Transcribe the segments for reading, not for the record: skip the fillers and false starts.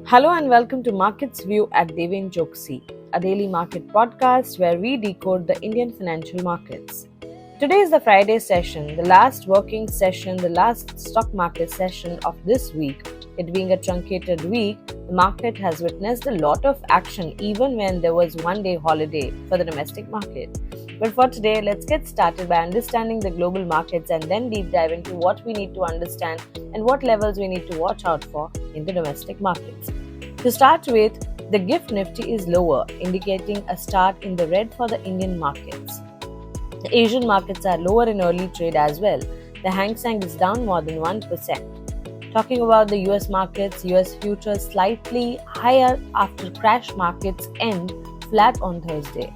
Hello and welcome to Markets View at Deven Choksey, a daily market podcast where we decode the Indian financial markets. Today is the Friday session, the last working session, the last stock market session of this week. It being a truncated week, the market has witnessed a lot of action even when there was one day holiday for the domestic market. But for today, let's get started by understanding the global markets and then deep dive into what we need to understand and what levels we need to watch out for in the domestic markets. To start with, the GIFT Nifty is lower, indicating a start in the red for the Indian markets. The Asian markets are lower in early trade as well. The Hang Seng is down more than 1%. Talking about the US markets, US futures slightly higher after crash markets end flat on Thursday.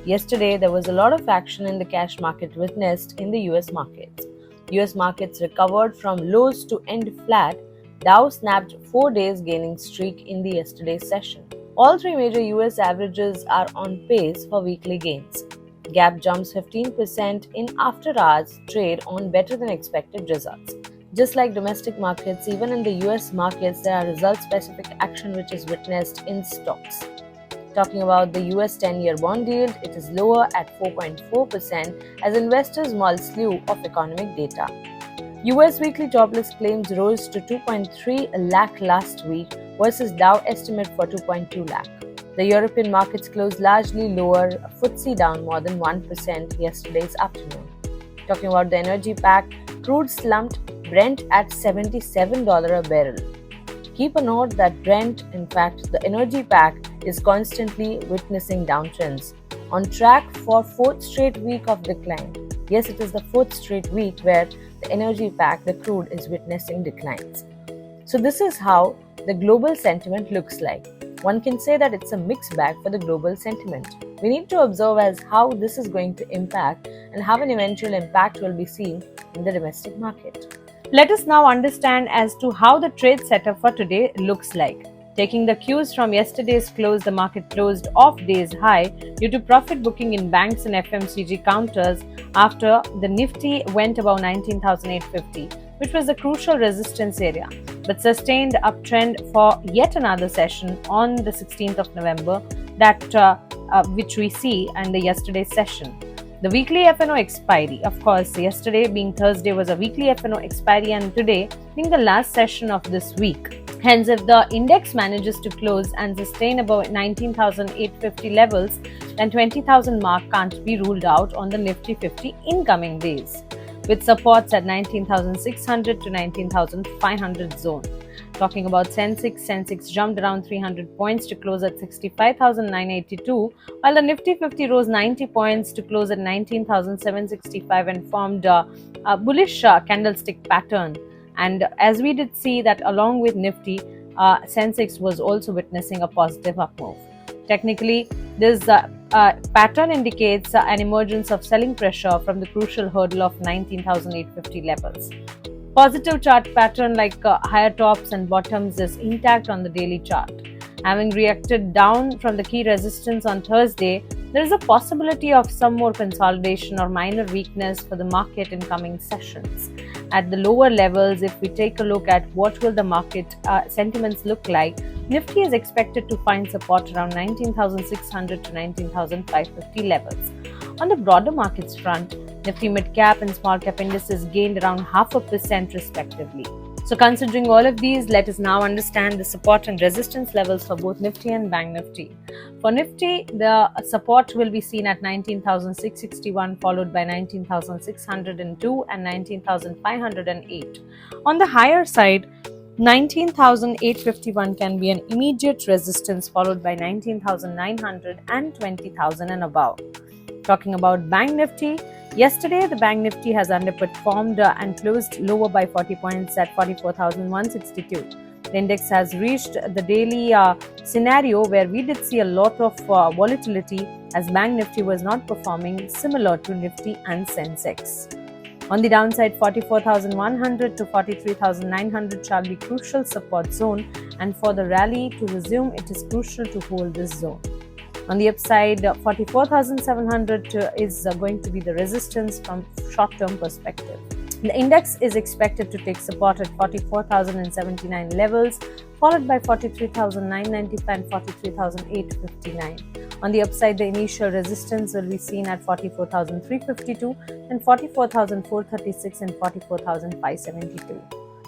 Yesterday, there was a lot of action in the cash market witnessed in the US markets. US markets recovered from lows to end flat. Dow snapped 4 days gaining streak in the yesterday's session. All three major US averages are on pace for weekly gains. Gap jumps 15% in after-hours trade on better than expected results. Just like domestic markets, even in the US markets, there are result-specific action which is witnessed in stocks. Talking about the US 10-year bond yield, it is lower at 4.4% as investors mull slew of economic data. US weekly jobless claims rose to 2.3 lakh last week versus Dow estimate for 2.2 lakh. The European markets closed largely lower, FTSE down more than 1% yesterday's afternoon. Talking about the energy pack, crude slumped, Brent at $77 a barrel. Keep a note that Brent, in fact, the energy pack, is constantly witnessing downtrends, on track for fourth straight week of decline. Yes, it is the fourth straight week where the energy pack, the crude, is witnessing declines. So this is how the global sentiment looks like. One can say that it's a mixed bag for the global sentiment. We need to observe as how this is going to impact and how an eventual impact will be seen in the domestic market. Let us now understand as to how the trade setup for today looks like. Taking the cues from yesterday's close, the market closed off day's high due to profit booking in banks and FMCG counters after the Nifty went above 19,850, which was a crucial resistance area, but sustained uptrend for yet another session on the 16th of November, which we see in the yesterday's session. The weekly F&O expiry, of course, yesterday being Thursday was a weekly F&O expiry and today being the last session of this week. Hence, if the index manages to close and sustain above 19,850 levels, then 20,000 mark can't be ruled out on the Nifty 50 in coming days, with supports at 19,600 to 19,500 zone. Talking about Sensex jumped around 300 points to close at 65,982, while the Nifty 50 rose 90 points to close at 19,765 and formed a bullish candlestick pattern. And as we did see that along with Nifty, Sensex was also witnessing a positive up move. Technically, this pattern indicates an emergence of selling pressure from the crucial hurdle of 19,850 levels. Positive chart pattern like higher tops and bottoms is intact on the daily chart. Having reacted down from the key resistance on Thursday, there is a possibility of some more consolidation or minor weakness for the market in coming sessions. At the lower levels, if we take a look at what will the market sentiments look like, Nifty is expected to find support around 19,600 to 19,550 levels. On the broader markets front, Nifty mid-cap and small-cap indices gained around 0.5% respectively. So considering all of these, let us now understand the support and resistance levels for both Nifty and Bank Nifty. For Nifty, the support will be seen at 19,661 followed by 19,602 and 19,508. On the higher side, 19,851 can be an immediate resistance followed by 19,900 and 20,000 and above. Talking about Bank Nifty, yesterday the Bank Nifty has underperformed and closed lower by 40 points at 44,162. The index has reached the daily scenario where we did see a lot of volatility as Bank Nifty was not performing similar to Nifty and Sensex. On the downside, 44,100 to 43,900 shall be crucial support zone, and for the rally to resume, it is crucial to hold this zone. On the upside, 44,700 is going to be the resistance from short-term perspective. The index is expected to take support at 44,079 levels, followed by 43,995 and 43,859. On the upside, the initial resistance will be seen at 44,352 and 44,436 and 44,572.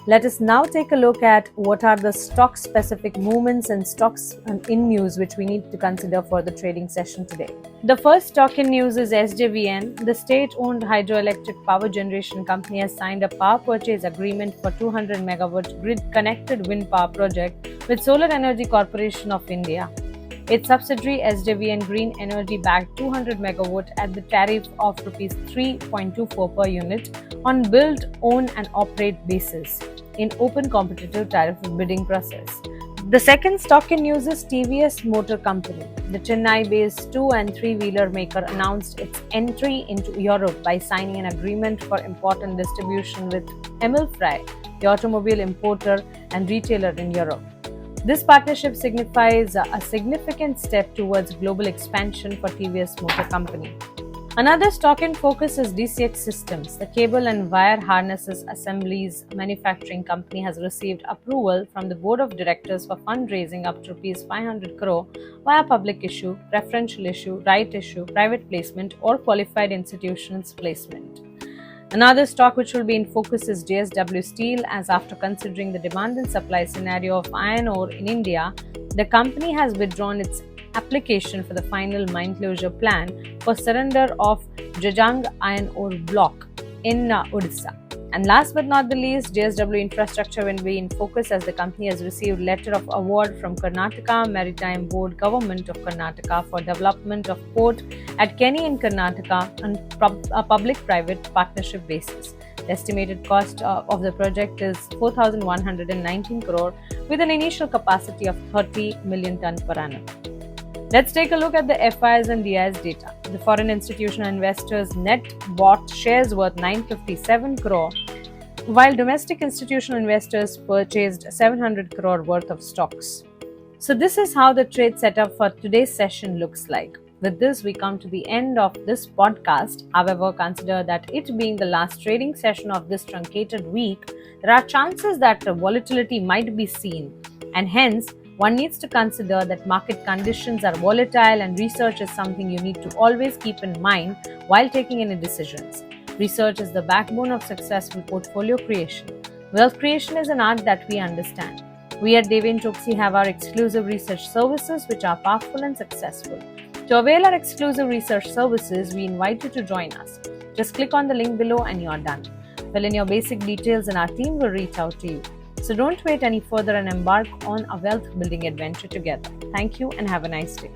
Let us now take a look at what are the stock-specific movements and stocks in news which we need to consider for the trading session today. The first stock in news is SJVN. The state-owned hydroelectric power generation company has signed a power purchase agreement for 200 megawatt grid-connected wind power project with Solar Energy Corporation of India. Its subsidiary SJVN Green Energy bagged 200 megawatt at the tariff of Rs 3.24 per unit on build, own and operate basis in open competitive tariff bidding process. The second stock in news is TVS Motor Company. The Chennai-based 2 and 3-wheeler maker announced its entry into Europe by signing an agreement for import and distribution with Fry, the automobile importer and retailer in Europe. This partnership signifies a significant step towards global expansion for TVS Motor Company. Another stock in focus is DCX Systems. The cable and wire harnesses assemblies manufacturing company has received approval from the board of directors for fundraising up to Rs 500 crore via public issue, preferential issue, right issue, private placement or qualified institutions placement. Another stock which will be in focus is JSW Steel, as after considering the demand and supply scenario of iron ore in India, the company has withdrawn its application for the final mine closure plan for surrender of Jajang iron ore block in Odisha. And last but not the least, JSW Infrastructure will be in focus as the company has received letter of award from Karnataka Maritime Board Government of Karnataka for development of port at Keni in Karnataka on a public-private partnership basis. The estimated cost of the project is 4,119 crore with an initial capacity of 30 million ton per annum. Let's take a look at the FIs and DIs data. The foreign institutional investors net bought shares worth 957 crore, while domestic institutional investors purchased 700 crore worth of stocks. So this is how the trade setup for today's session looks like. With this, we come to the end of this podcast. However, consider that it being the last trading session of this truncated week, there are chances that volatility might be seen, and hence, one needs to consider that market conditions are volatile and research is something you need to always keep in mind while taking any decisions. Research is the backbone of successful portfolio creation. Wealth creation is an art that we understand. We at Deven Choksey have our exclusive research services which are powerful and successful. To avail our exclusive research services, we invite you to join us. Just click on the link below and you are done. Fill in your basic details and our team will reach out to you. So don't wait any further and embark on a wealth building adventure together. Thank you and have a nice day.